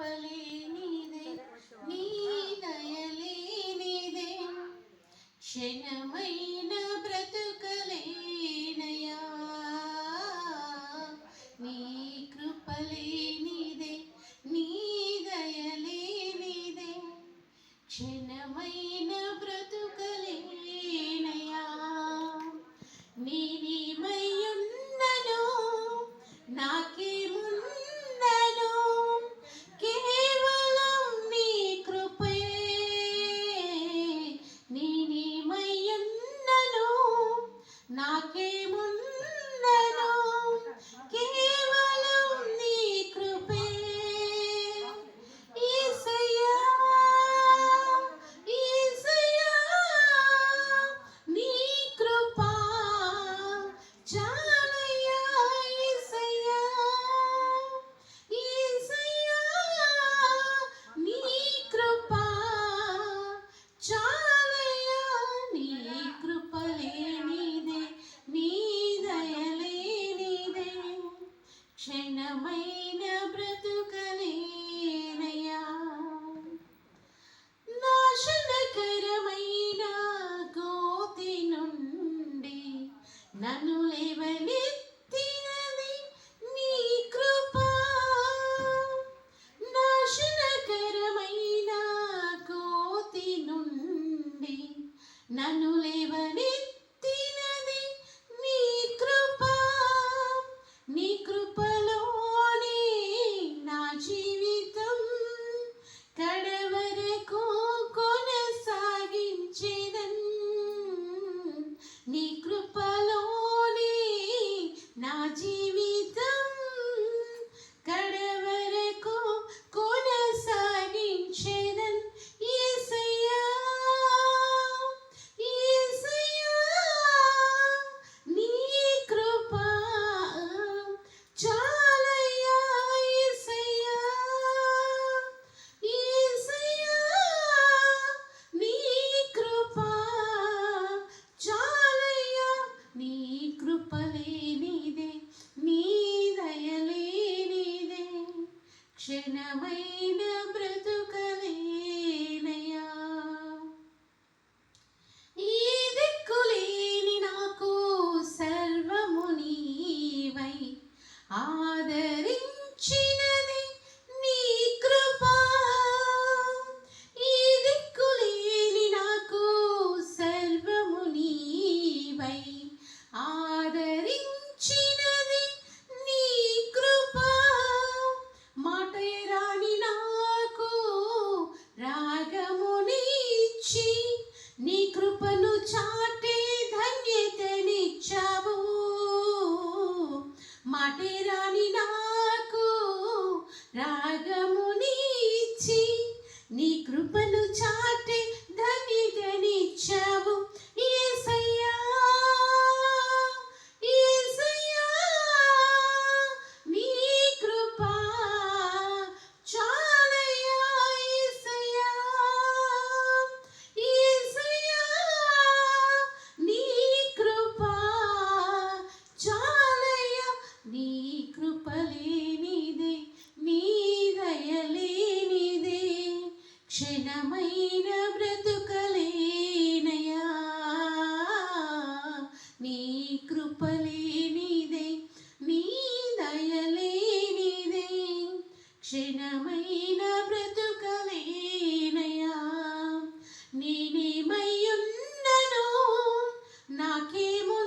కృపలేనిదే నీ దయలేనిదే క్షణమైన బ్రతుకలేనయా నీ కృపలేనిదే నీ దయలేనిదే క్షణమైన బ్రతుకలేనయా నేనేమయ్యున్నను నాకేమున్నను కేవలం నీ కృపే నేనేమయ్యున్నను నాకేమున్నను కేవలం నీ కృపే యేసయ్యా యేసయ్యా నీ కృప చాలయ్యా యేసయ్యా యేసయ్యా నీ కృప చాలయ్యా నీ కృపలేనిదే నీ దయలేనిదే క్షణమైన బ్రతుకలేనయా నాశనకరమైన గోతి నుండి నన్ను లేవనెత్తినది నీ కృప నాశనకరమైన గోతి నుండి నన్ను లేవనెత్తినది నీ కృప నీ కృపలోనే నా జీవితం కడవరకు కొనసాగించెదన్ నీ కృపలోనే నా జీవితం కడవరకు కొనసాగించెదన్ యేసయ్యా యేసయ్యా నీ కృప చాలయ్యా యేసయ్యా యేసయ్యా నీ కృప చాలయ్యా నీ కృపలేనిదే నీ దయలేనిదే క్షణమైన బ్రతుకలేనయా ఈ దిక్కులేని నాకు సర్వము నీవై ఆదరించినది నీ కృప ఈ దిక్కులేని నాకు సర్వము నీవై ఆదరించినది నీ కృప మాటే రాని నాకు రాగమునిచ్చి నీ కృపను చాటే ధన్యతనిచ్చావు మాటే రాని నాకు రాగమునిచ్చి నీ కృపను చాటే ధన్యతనిచ్చావు యేసయ్యా యేసయ్యా నీ కృప చాలయ్యా యేసయ్యా యేసయ్యా నీ కృప చాలయ్యా నీ కృపలేనిదే నీ దయలేనిదే క్షణమైన బ్రతుకలేనయా నీ కృపలేనిదే నీ దయలేనిదే క్షణమైన బ్రతుకలేనయా నేనేమయ్యున్నను నాకేము